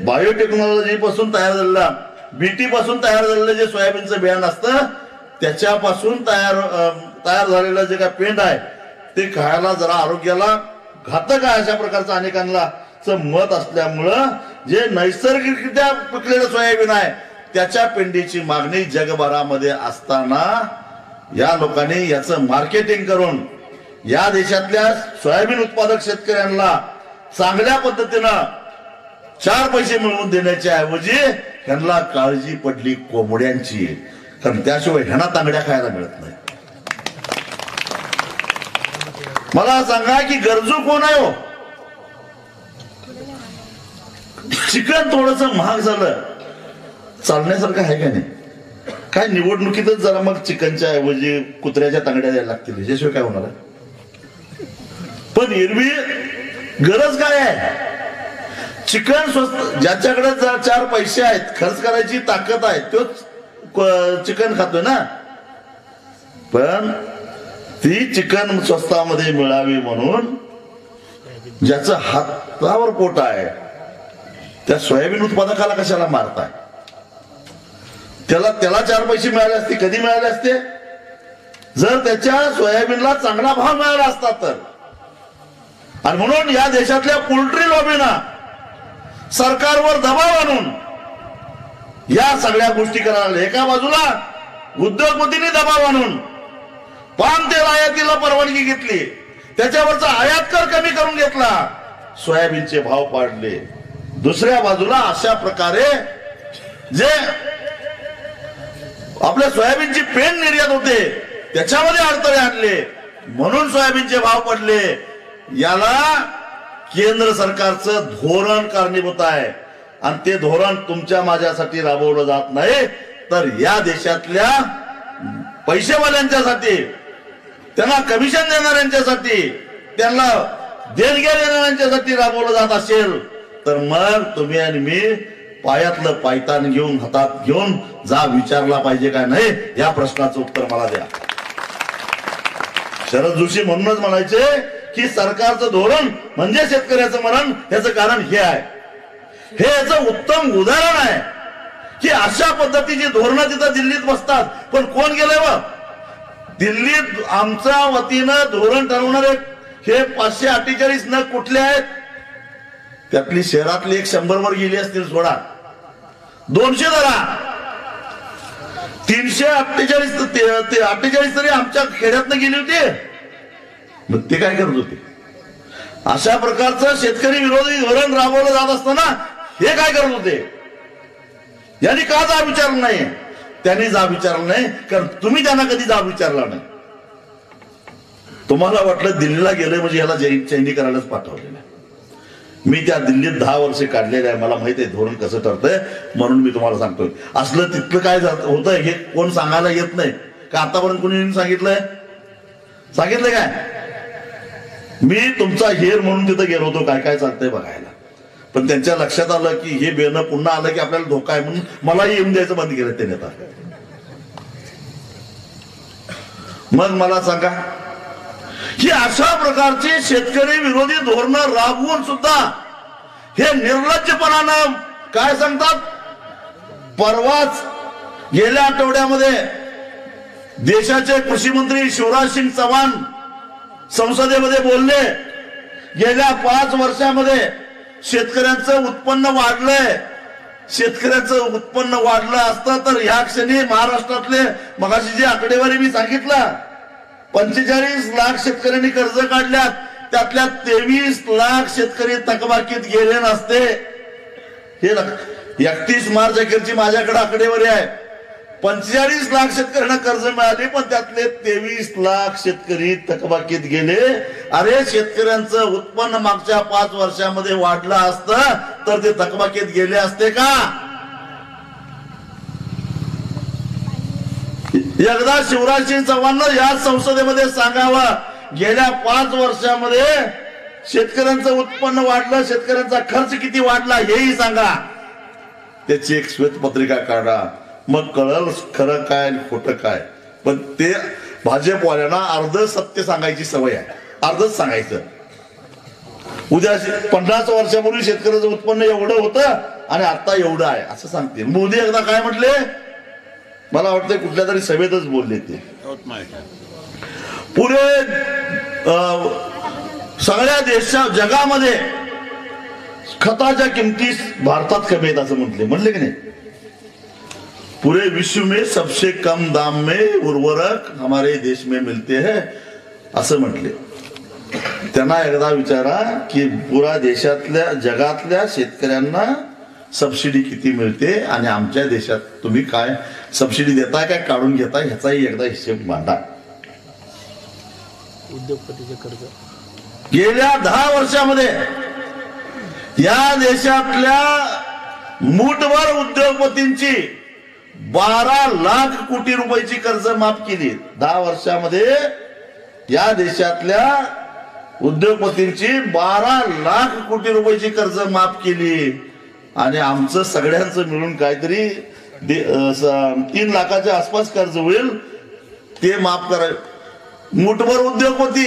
बायोटेक्नॉलॉजी पासून तयार झालेला, बीटी पासून तयार झालेलं जे सोयाबीनचं बियाणं असतं त्याच्यापासून तयार झालेलं जे काय पेंड आहे ते खायला जरा आरोग्याला घातक आहे अशा प्रकारचं अनेकांना मत असल्यामुळं जे नैसर्गिकरित्या पिकलेलं सोयाबीन आहे त्याच्या पेंडीची मागणी जगभरामध्ये असताना या लोकांनी याचं मार्केटिंग करून या देशातल्या सोयाबीन उत्पादक शेतकऱ्यांना चांगल्या पद्धतीनं 4 पैसे मिळवून देण्याच्या ऐवजी ह्यांना काळजी पडली कोंबड्यांची. कारण त्याशिवाय ह्यांना तांगड्या खायला मिळत नाही. मला सांगा की गरजू कोण आहे हो? चिकन थोडस महाग झालं, चालण्यासारखं आहे का नाही? काय निवडणुकीतच जरा मग चिकनच्या ऐवजी कुत्र्याच्या तांगड्या द्यायला लागतील, याच्याशिवाय काय होणार आहे? पण एरवी गरज काय आहे? चिकन स्वस्त, ज्याच्याकडे 4 पैसे आहेत, खर्च करायची ताकद आहे, तोच चिकन खातोय ना. पण ती चिकन स्वस्तामध्ये मिळावी म्हणून ज्याचं हातावर पोट आहे त्या सोयाबीन उत्पादकाला कशाला मारताय? त्याला 4 पैसे मिळाले असते. कधी मिळाले असते? जर त्याच्या सोयाबीनला चांगला भाव मिळाला असता तर. आणि म्हणून या देशातल्या पोल्ट्री लॉबीना सरकारवर दबाव आणून या सगळ्या गोष्टी करायला लागल्या. एका बाजूला उद्योगपतींनी दबाव आणून पाम तेल आयातीला परवानगी घेतली, त्याच्यावरचा आयात कर कमी करून घेतला, सोयाबीनचे भाव पाडले. दुसऱ्या बाजूला अशा प्रकारे जे आपल्या सोयाबीनची पेंड निर्यात होते त्याच्यामध्ये अडथळे आणले, म्हणून सोयाबीनचे भाव पडले. याला केंद्र सरकारचं धोरण कारणीभूत आहे. आणि ते धोरण तुमच्या माझ्यासाठी राबवलं जात नाही, तर या देशातल्या पैसेवाल्यांच्यासाठी, त्यांना कमिशन देणाऱ्यांच्यासाठी, त्यांना देणग्या देणाऱ्यांच्यासाठी राबवलं जात असेल तर मग तुम्ही आणि मी पायातलं पायतान घेऊन हातात घेऊन जा विचारला पाहिजे काय नाही, या प्रश्नाचं उत्तर मला द्या. शरद जोशी म्हणूनच म्हणायचे की सरकारचं धोरण म्हणजे शेतकऱ्याचं मरण. याचं कारण हे आहे. हे याचं उत्तम उदाहरण आहे की अशा पद्धतीची धोरणं तिथं दिल्लीत बसतात. पण कोण गेलंय व दिल्लीत? आमच्या वतीनं धोरण ठरवणारे हे 548 नग कुठले आहेत? त्यातली शहरातली 100 वर गेली असतील, सोडा 200 धरा, 348 तरी आमच्या खेड्यातनं गेली होती. मग ते काय करत होते? अशा प्रकारचं शेतकरी विरोधी धोरण राबवलं जात असताना हे काय करत होते? यांनी का जाब विचारलं नाही? त्यांनी जाब विचारलं नाही कारण तुम्ही त्यांना कधी जाब विचारला नाही. तुम्हाला वाटलं दिल्लीला गेले म्हणजे याला चैनी करायलाच पाठवलेलं. मी त्या दिल्लीत 10 वर्षे काढलेले आहे, मला माहिती आहे धोरण कसं ठरतंय, म्हणून मी तुम्हाला सांगतोय. असलं तिथलं काय होतंय हे कोण सांगायला येत नाही का? आतापर्यंत कोणी सांगितलंय काय? मी तुमचा हेर म्हणून तिथं गेलो होतो काय काय चालतंय बघायला, पण त्यांच्या लक्षात आलं की हे बेनं पुन्हा आलं की आपल्याला धोका आहे, म्हणून मलाही येऊन द्यायचं बंद केलं ते नेता. मग मला सांगा, ही अशा प्रकारची शेतकरी विरोधी धोरणं राबवून सुद्धा हे निर्लज्जपणानं काय सांगतात. परवाच गेल्या आठवड्यामध्ये देशाचे कृषी मंत्री शिवराज सिंग चौहान संसदेमध्ये बोलले, गेल्या 5 वर्षामध्ये शेतकऱ्यांचं उत्पन्न वाढलंय. शेतकऱ्यांचं उत्पन्न वाढलं असतं तर ह्या क्षणी महाराष्ट्रातले मगाशी जी आकडेवारी मी सांगितलं, 45 लाख शेतकऱ्यांनी कर्ज काढल्यात, त्यातल्या 23 लाख शेतकरी थकबाकीत गेले नसते. हे 31 मार्च अखेरची माझ्याकडे आकडेवारी आहे. 45 लाख शेतकऱ्यांना कर्ज मिळाले, पण त्यातले 23 लाख शेतकरी थकबाकीत गेले. अरे शेतकऱ्यांचं उत्पन्न मागच्या 5 वर्षामध्ये वाढलं असतं तर ते थकबाकीत गेले असते का? एकदा शिवराज सिंग चौहाननं या संसदेमध्ये सांगावं, गेल्या 5 वर्षामध्ये शेतकऱ्यांचं उत्पन्न वाढलं, शेतकऱ्यांचा खर्च किती वाढला हेही सांगा. त्याची एक श्वेतपत्रिका काढा, मग कळलं खरं काय खोटं काय. पण ते भाजपवाल्यांना अर्ध सत्य सांगायची सवय आहे, अर्धच सांगायचं. उद्या 50 वर्षापूर्वी शेतकऱ्याचं उत्पन्न एवढं होतं आणि आता एवढं आहे असं सांगतील. मोदी एकदा काय म्हटले, मला वाटतं कुठल्या तरी सभेतच बोलले ते, पुरे सगळ्या जगामध्ये खताच्या किमती भारतात कमी आहेत असं म्हणले की नाही. पूरे विश्व में सबसे कम दाम में उर्वरक हमारे देश में मिलते हैं असं म्हटले. त्यांना एकदा विचारा की पुरा देशातल्या जगातल्या शेतकऱ्यांना सबसिडी किती मिळते आणि आमच्या देशात तुम्ही काय सबसिडी देताय काय काढून घेताय ह्याचाही एकदा हिशेब मांडा. उद्योगपतीचे कर्ज गेल्या 10 वर्षामध्ये या देशातल्या मूठभर उद्योगपतींची 12 लाख कोटी रुपयाची कर्ज माफ केली. 10 वर्षामध्ये या देशातल्या उद्योगपतींची 12 लाख कोटी रुपयाची कर्ज माफ केली. आणि आमचं सगळ्यांचं मिळून काहीतरी 3 लाखाच्या आसपास कर्ज होईल ते माफ करा. मूठभर उद्योगपती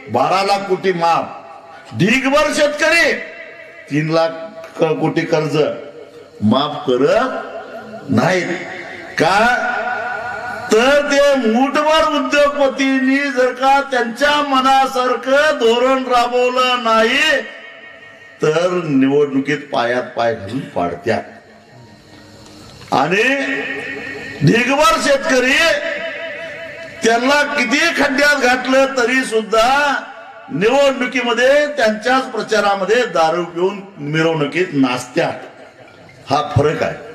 12 लाख कोटी माफ, ढीगभर शेतकरी 3 लाख कोटी कर्ज माफ करत नाहीत का? तर ते मूठभर उद्योगपतींनी जर का त्यांच्या मनासारखं धोरण राबवलं नाही तर निवडणुकीत पायात पाय घालून पाडत्यात. आणि ढीगभर शेतकरी त्यांना किती खड्ड्यात घातलं तरी सुद्धा निवडणुकीमध्ये त्यांच्याच प्रचारामध्ये दारू पिऊन मिरवणुकीत नाचत्यात. हा फरक आहे.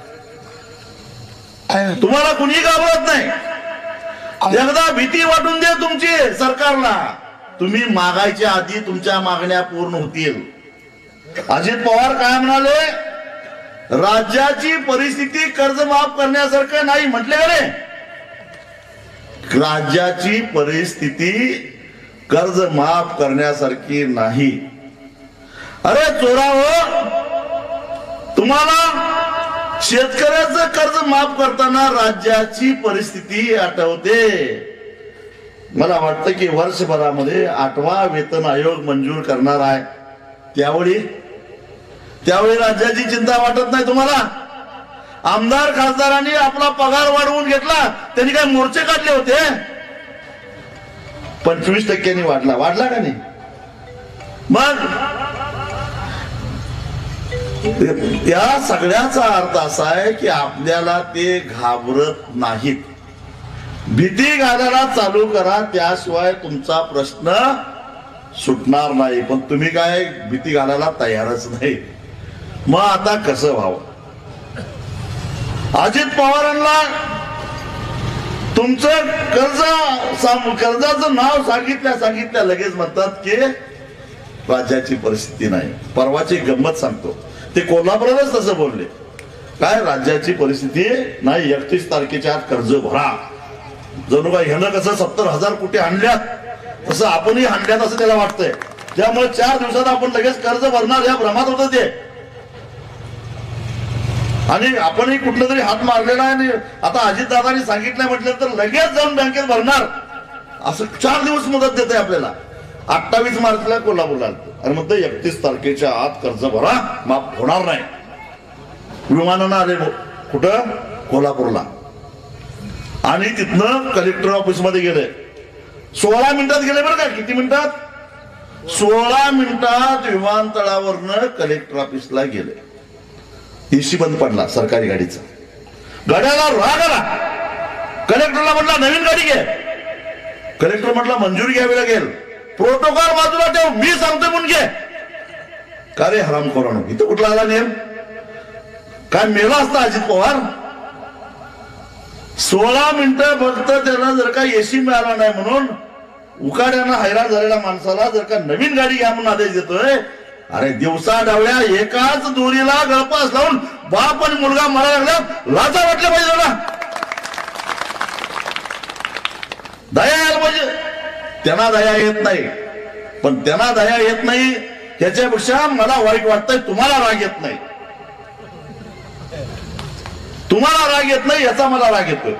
तुम्हाला कुणी घाबरत नाही. एकदा भीती वाटून दे तुमची सरकारला, तुम्ही मागायच्या आधी तुमच्या मागण्या पूर्ण होतील. अजित पवार काय म्हणाले, राज्याची परिस्थिती कर्ज माफ करण्यासारखं नाही म्हटले का नाही. राज्याची परिस्थिती कर्ज माफ करण्यासारखी नाही. अरे चोरावो, तुम्हाला शेतकऱ्याचं कर्ज माफ करताना राज्याची परिस्थिती आठवते. मला वाटतं की वर्षभरामध्ये 8वा वेतन आयोग मंजूर करणार आहे. त्यावेळी राज्याची चिंता वाटत नाही तुम्हाला. आमदार खासदारांनी आपला पगार वाढवून घेतला, त्यांनी काय मोर्चे काढले होते? 25% वाढला का नाही? मग या सगळ्याचा अर्थ असा आहे की आपल्याला ते घाबरत नाहीत. भीती घालायला चालू करा, त्याशिवाय तुमचा प्रश्न सुटणार नाही. पण तुम्ही काय भीती घालायला तयारच नाही. मग आता कसं व्हावं? अजित पवारांना तुमचं कर्जाचं नाव सांगितल्या लगेच म्हणतात की राज्याची परिस्थिती नाही. परवाची गंमत सांगतो, ते कोल्हापुरातच तसं बोलले, काय राज्याची परिस्थिती नाही, 31 तारखेच्या आत कर्ज भरा. जणू काय ह्यानं कसं 70,000 कोटी आणल्यात तसं आपणही आणल्यात असं त्याला वाटतंय. त्यामुळे 4 दिवसात आपण लगेच कर्ज भरणार या भ्रमात होतं ते. आणि आपणही कुठलं तरी हात मारलेला आहे आणि आता अजितदादांनी सांगितलं म्हटलं तर लगेच जाऊन बँकेत भरणार असं 4 दिवस मुदत देते आपल्याला. 28 मार्चला कोल्हापूरला आणि म्हणतं 31 तारखेच्या आत कर्ज भरा, माफ होणार नाही. विमानानं आले कुठं? कोल्हापूरला. आणि तिथनं कलेक्टर ऑफिस मध्ये गेले. 16 मिनिटात गेले बरं का. किती मिनिटात? 16 मिनिटात विमानतळावरनं कलेक्टर ऑफिसला गेले. एसी बंद पडला सरकारी गाडीचा. गाड्याला राग आला. कलेक्टरला म्हटला नवीन गाडी घे. कलेक्टर म्हटला मंजुरी घ्यावी लागेल. प्रोटोकॉल बाजूला ठेव, मी सांगतो म्हणून घे. का रे हरामखोरानो, इथं कुठला आला नेम? काय मेला असता अजित पवार? 16 मिनिटं फक्त त्यांना जर का एसी मिळाला नाही म्हणून उकाड्यानं हैराण झालेल्या माणसाला जर का नवीन गाडी घ्या म्हणून आदेश देतोय. अरे दिवसा डावल्या एकाच दोरीला गळपास लावून बाप आणि मुलगा मरायला लागला. लाजा वाटल्या पाहिजे ना, दया यायला पाहिजे. त्यांना दया येत नाही. पण त्यांना दया येत नाही याच्यापेक्षा मला वाईट वाटतंय तुम्हाला राग येत नाही. तुम्हाला राग येत नाही याचा मला राग येतोय.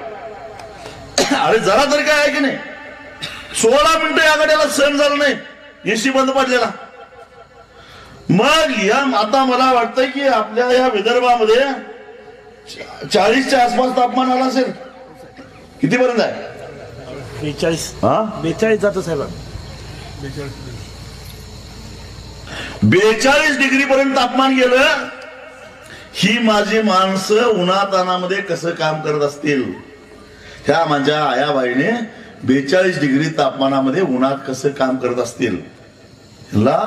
अरे जरा तरी काय आहे की नाही. 16 मिनिटं या गाड्याला सहन झालं नाही, एसी बंद पडलेला. मग या आता मला वाटतंय की आपल्या या विदर्भामध्ये 40च्या आसपास तापमान आलं असेल. किती पर्यंत आहे? 42 जातो साहेब. 42 डिग्री पर्यंत तापमान गेलं. ही माझी माणसं उन्हातानामध्ये कसं काम करत असतील. ह्या माझ्या आयाबाईने 42 डिग्री तापमानामध्ये उन्हात कसं काम करत असतील. ह्याला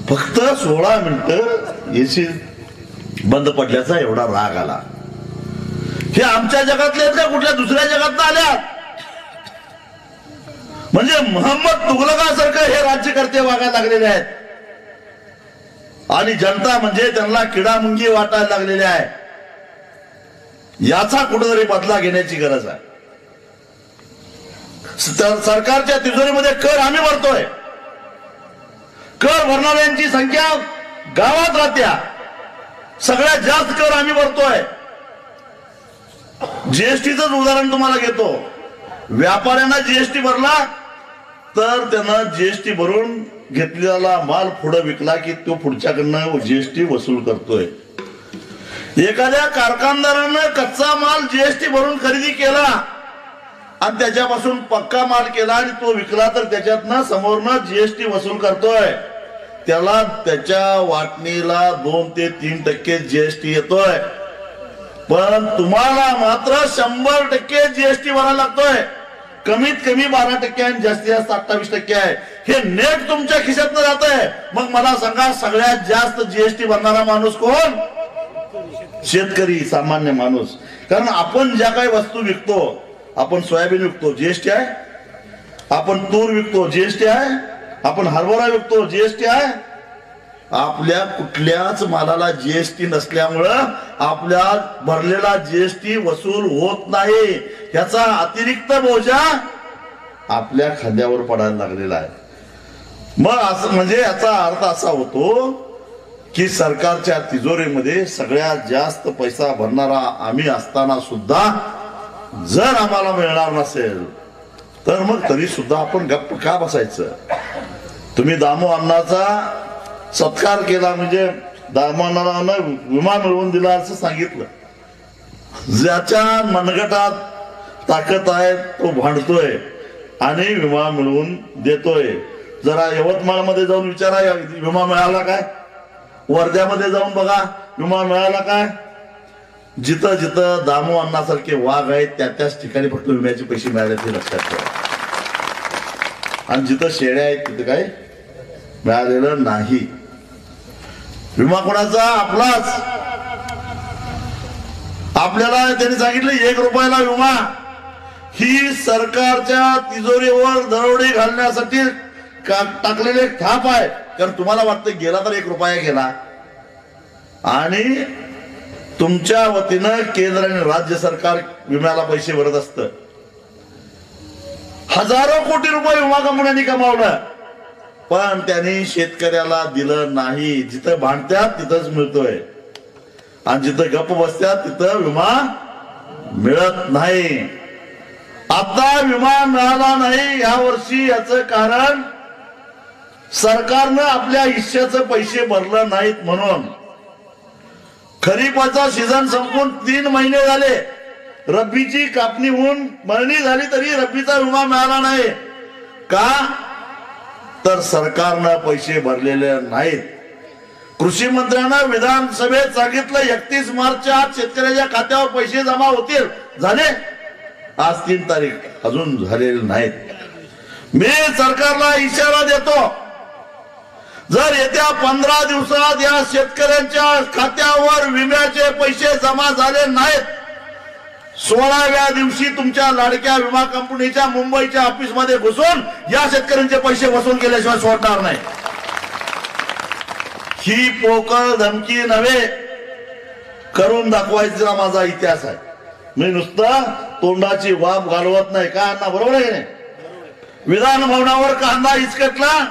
फक्त 16 मिनिटं एसी बंद पडल्याचा एवढा राग आला. हे आमच्या जगातले आहेत का कुठल्या दुसऱ्या जगात आल्या? म्हणजे मोहम्मद तुघलकासारखं हे राज्यकर्ते वागायला लागलेले आहेत. आणि जनता म्हणजे त्यांना किडामुंगी वाटायला लागलेली आहे. याचा कुठेतरी बदला घेण्याची गरज आहे. सरकारच्या तिजोरीमध्ये कर आम्ही भरतोय. कर भरणाऱ्यांची संख्या गावात राहत्या. सगळ्यात जास्त कर आम्ही भरतोय. जीएसटीच उदाहरण तुम्हाला घेतो. व्यापाऱ्यांना जीएसटी भरला तर त्यांना जीएसटी भरून घेतलेला माल पुढे विकला की तो पुढच्याकडनं जीएसटी वसूल करतोय. एखाद्या कारखानदारानं कच्चा माल जीएसटी भरून खरेदी केला आणि त्याच्यापासून पक्का माल केला आणि तो विकला तर त्याच्यातनं समोरनं जीएसटी वसूल करतोय. त्याला त्याच्या वाटणीला 2 ते 3% जीएसटी येतोय. पण तुम्हाला मात्र 100% जीएसटी भरायला लागतोय. कमीत कमी 12% आणि जास्तीत जास्त 28% आहे. हे नेट तुमच्या खिशातनं जात आहे. मग मला सांगा सगळ्यात जास्त जीएसटी भरणारा माणूस कोण? शेतकरी, सामान्य माणूस. कारण आपण ज्या काही वस्तू विकतो, आपण सोयाबीन विकतो जीएसटी आहे, आपण तूर विकतो जीएसटी आहे, आपण हरभरा विकतो जीएसटी आहे. आपल्या कुठल्याच मालाला जीएसटी नसल्यामुळं आपल्या भरलेला जीएसटी वसूल होत नाही. याचा अतिरिक्त बोजा आपल्या खांद्यावर पडायला लागलेला आहे. मग असं म्हणजे याचा अर्थ असा होतो की सरकारच्या तिजोरीमध्ये सगळ्यात जास्त पैसा भरणारा आम्ही असताना सुद्धा जर आम्हाला मिळणार नसेल तर मग तरी सुद्धा आपण गप्प का बसायचं. तुम्ही दामू अण्णाचा सत्कार केला म्हणजे दामू अण्णांना विमा मिळवून दिला असं सांगितलं. ज्याच्या मनगटात ताकद आहे तो भांडतोय आणि विमा मिळवून देतोय. जरा यवतमाळमध्ये जाऊन विचारा विमा मिळाला काय, वर्ध्यामध्ये जाऊन बघा विमा मिळाला काय. जिथं जिथं दामू अण्णासारखे वाघ आहेत त्याच ठिकाणी फक्त विम्याचे पैसे मिळाले ते लक्षात ठेवा. आणि जिथं शेळ्या आहेत तिथं काय मिळालेलं नाही. विमा कोणाचा? आपलाच. आपल्याला त्यांनी सांगितलं 1 रुपयाला विमा. ही सरकारच्या तिजोरीवर दरोडे घालण्यासाठी टाकलेले एक थाप आहे, कारण तुम्हाला वाटतं गेला तर 1 रुपया गेला, आणि तुमच्या वतीनं केंद्र आणि राज्य सरकार विम्याला पैसे भरत असतं. हजारो कोटी रुपये विमा कंपन्यांनी कमावलं, पण त्यांनी शेतकऱ्याला दिलं नाही. जिथं भांडत्यात तिथंच मिळतोय, आणि जिथं गप्प बसत्यात तिथं विमा मिळत नाही. आता विमा मिळाला नाही या वर्षी, याचं कारण सरकारनं आपल्या हिश्श्याचे पैसे भरले नाहीत म्हणून. खरीपाचा सीझन संपून 3 महिने झाले, रब्बीची कापणी होऊन मळणी झाली तरी रब्बीचा विमा मिळाला नाही. का? तर सरकारनं पैसे भरलेले नाहीत. कृषी मंत्र्यांना विधानसभेत सांगितलं 31 मार्चच्या आत शेतकऱ्याच्या खात्यावर पैसे जमा होतील, झाले? आज 3 तारीख, अजून झालेले नाहीत. मी सरकारला इशारा देतो, जर येत्या 15 दिवसात या शेतकऱ्यांच्या खात्यावर विम्याचे पैसे जमा झाले नाहीत, 16व्या दिवशी तुमच्या लाडक्या विमा कंपनीच्या मुंबईच्या ऑफिस मध्ये घुसून या शेतकऱ्यांचे पैसे वसूल केल्याशिवाय सोडणार नाही. ही पोकळ धमकी नव्हे, करून दाखवायचा माझा इतिहास आहे. मी नुसतं तोंडाची वाफ घालवत नाही. का अण्णा, बरोबर आहे की नाही? विधान भवनावर कांदा हिसकटला,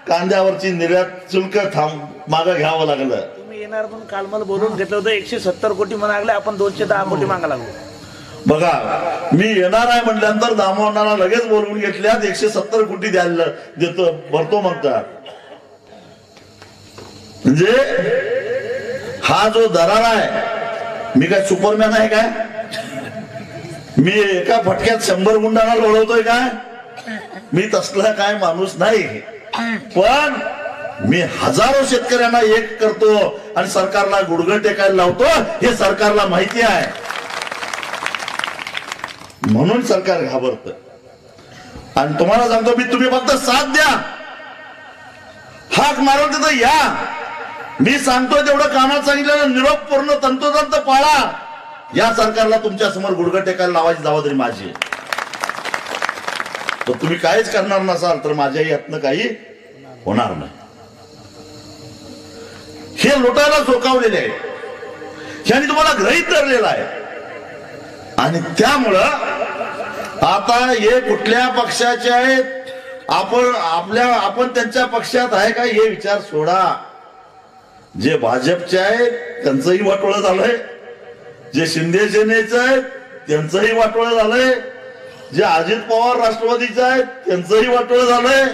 कांद्यावरची निर्यात शुल्क मागं घ्यावं लागलं. तुम्ही येणार म्हणून काल मला बोलून घेतलं होतं, 170 कोटी म्हणाले, आपण 210 कोटी मागा लागलो. बघा, मी येणार आहे म्हटल्यानंतर दामोदरांना लगेच बोलवून घेतल्यात, 170 कोटी द्यायला देतो, भरतो म्हणतात. म्हणजे हा जो दरार आहे, मी काय सुपरमॅन आहे काय? मी एका फटक्यात 100 गुंडांना लोळवतोय काय? मी तसला काय माणूस नाही. पण मी हजारो शेतकऱ्यांना एक करतो आणि सरकारला गुडघे टेकायला लावतो, हे सरकारला माहिती आहे. म्हणून सरकार घाबरत. आणि तुम्हाला सांगतो मी, तुम्ही फक्त साथ द्या, हाक मारून तिथं या. मी सांगतोय तेवढं कानात सांगितलेलं निरोप पूर्ण तंतोतंत पाळा. या सरकारला तुमच्या समोर गुडघे टेकायला लावायची जबाबदारी माझी. तर तुम्ही काहीच करणार नसाल तर माझ्याही हातनं काही होणार नाही. हे लुटायला झोकावलेले आहे, ह्यांनी तुम्हाला गृहीत धरलेला आहे. आणि त्यामुळं आता हे कुठल्या पक्षाचे आहेत, आपण त्यांच्या पक्षात आहे का हे विचार सोडा. जे भाजपचे आहेत त्यांचंही वाटोळं झालंय, जे शिंदे सेनेचे आहेत त्यांचंही वाटोळं झालंय, जे अजित पवार राष्ट्रवादीचे आहेत त्यांचंही वाटोळं झालंय,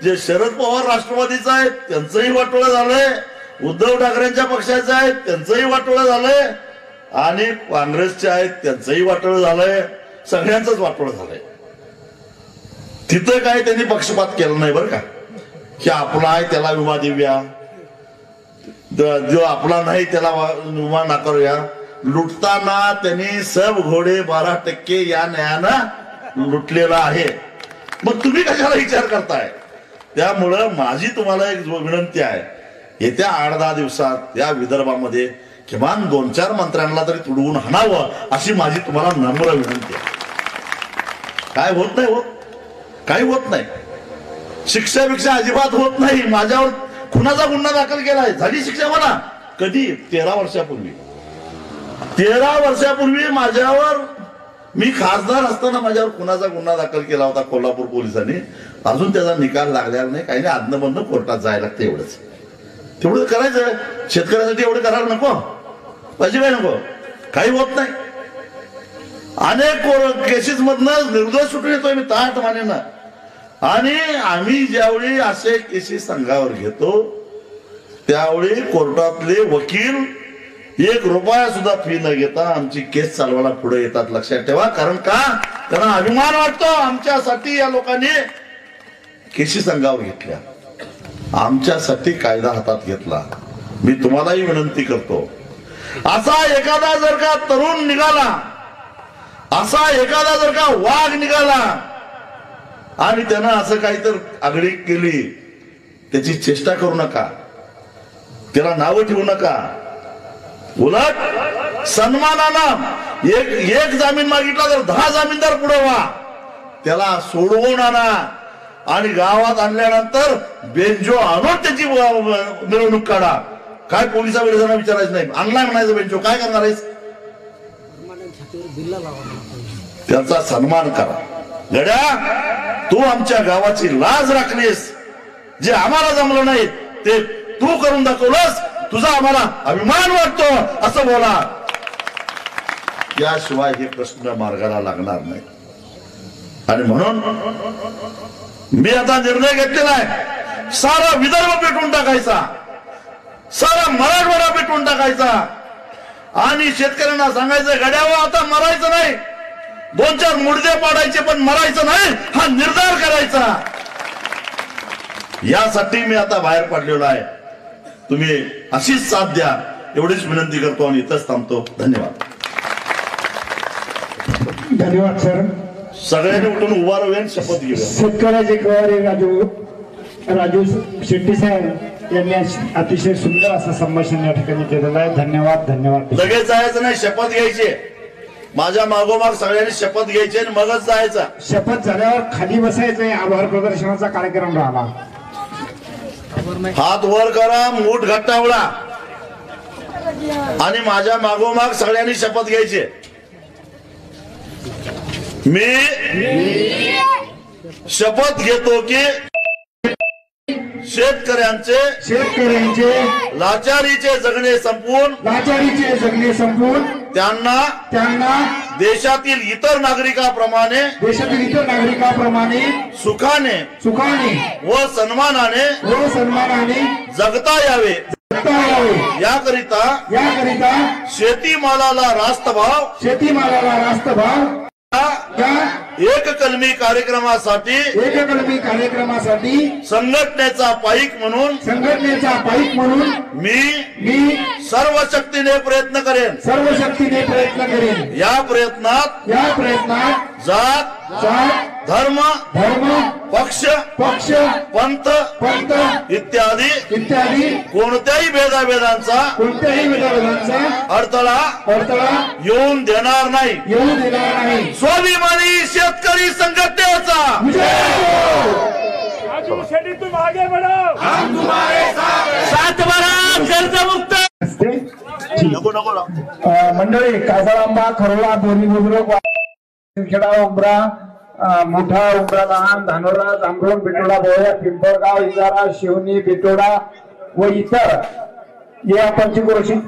जे शरद पवार राष्ट्रवादीचे आहेत त्यांचंही वाटोळं झालंय, उद्धव ठाकरेंच्या पक्षाचे आहेत त्यांचंही वाटोळं झालंय, आणि काँग्रेसचे आहेत त्यांचंही वाटोळं झालंय. सगळ्यांचंच वाटोळं झालंय. तिथं काय त्यांनी पक्षपात केला नाही बरं का, की आपला आहे त्याला विमा देऊया, जो आपला नाही त्याला विमा नाकारूया. लुटताना त्यांनी सब घोडे 12% या न्यायानं लुटलेला आहे. मग तुम्ही कशाला विचार करताय? त्यामुळं माझी तुम्हाला एक विनंती आहे, येत्या 8-10 दिवसात या विदर्भामध्ये किमान 2-4 मंत्र्यांना तरी तुडवून हाणावं, अशी माझी तुम्हाला नम्र विनंती आहे. काय होत नाही, काही होत नाही. शिक्षा अजिबात होत नाही. माझ्यावर खुनाचा गुन्हा दाखल केलाय, झाली शिक्षा मला कधी? 13 वर्षापूर्वी. 13 वर्षापूर्वी माझ्यावर, मी खासदार असताना माझ्यावर खुनाचा गुन्हा दाखल केला होता कोल्हापूर पोलिसांनी. अजून त्याचा निकाल लागलेला नाही. काही नाही, आदनमधनं कोर्टात जायला लागतं. एवढंच, तेवढं करायचं. शेतकऱ्यासाठी एवढं करायला नको पाहिजे काय? नको, काही होत नाही. अनेक केसेस मधनं निर्दोष सुटून येतोय मी ताट मानेनं. आणि आम्ही ज्यावेळी असे केसेस संघावर घेतो त्यावेळी कोर्टातले वकील 1 रुपया सुद्धा फी न घेता आमची केस चालवायला पुढे येतात. लक्षात ठेवा. कारण का? त्यांना अभिमान वाटतो, आमच्यासाठी या लोकांनी केसेस संघावर घेतल्या, आमच्यासाठी कायदा हातात घेतला. मी तुम्हालाही विनंती करतो, असा एखादा जर का तरुण निघाला, असा एखादा जर का वाघ निघाला आणि त्यानं असं काहीतरी आगळीक केली, त्याची चेष्टा करू नका, त्याला नावं ठेवू नका. उलट सन्मानानं एक जामीन मागितला तर 10 जामीनदार पुढे व्हा, त्याला सोडवून आणा. आणि गावात आणल्यानंतर बेंजो आणून त्याची मिरवणूक काढा. काय पोलिसा विरोधांना विचारायचं नाही, आणलाय म्हणायचं बेंजो, काय करणार आहेस? त्याचा सन्मान करा. गड्या तू आमच्या गावाची लाज राखलीस, जे आम्हाला जमलं नाही ते तू करून दाखवलंस, तुझा आम्हाला अभिमान वाटतो असं बोला. याशिवाय हे प्रश्न मार्गाला लागणार नाही. आणि म्हणून मी आता निर्णय घेतलेला आहे, सारा विदर्भ पेटवून टाकायचा, सारा मराठवाडा पेटवून टाकायचा आणि शेतकऱ्यांना सांगायचं गड्यावर आता मरायचं नाही, 2-4 मुडदे पाडायचे पण मरायचं नाही, हा निर्धार करायचा. यासाठी मी आता बाहेर पडलेलो आहे. तुम्ही अशीच साथ द्या एवढीच विनंती करतो आणि इथंच थांबतो. धन्यवाद. धन्यवाद सर. सगळ्यांनी उठून उभा राहून शपथ घेऊया. शेतकऱ्याचे गवारे राजू शेट्टी साहेब यांनी अतिशय सुंदर असं संभाषण या ठिकाणी केलेलं आहे. धन्यवाद. धन्यवाद. लगेच जायचं नाही, शपथ घ्यायची. माझ्या मागोमाग सगळ्यांनी शपथ घ्यायची आणि मगच जायचा. शपथ झाल्यावर खाली बसायचंय. आभार प्रदर्शनाचा कार्यक्रम राहिला. हात वर करा, मूठ घट्टावळा आणि माझ्या मागोमाग सगळ्यांनी शपथ घ्यायची. मी शपथ घेतो की शेतकऱ्यांचे लाचारीचे जगणे संपवून त्यांना देशातील इतर नागरिकांप्रमाणे सुखाने व सन्मानाने जगता यावे. याकरिता शेतीमालाला रास्त भाव एक कलमी कार्यक्रमासाठी संघटनेचा पाईक म्हणून मी सर्व शक्तीने प्रयत्न करेन. या प्रयत्नात जात धर्म पक्ष पंथ इत्यादी कोणत्याही भेदाभेदांचा अडथळा येऊन देणार नाही. स्वाभिमानी शेतकरी संघटनेचा कर्जमुक्त मंडळी काजळांबा खरोळा बोरी बुद्रुक खेडा उंबरा मोठा उंबरा लहान धानोरा जांभूळ बिटोडा बोळ्या पिंपळगाव इजारा शिवणी बिटोडा व इतर या पंचक्रोशीत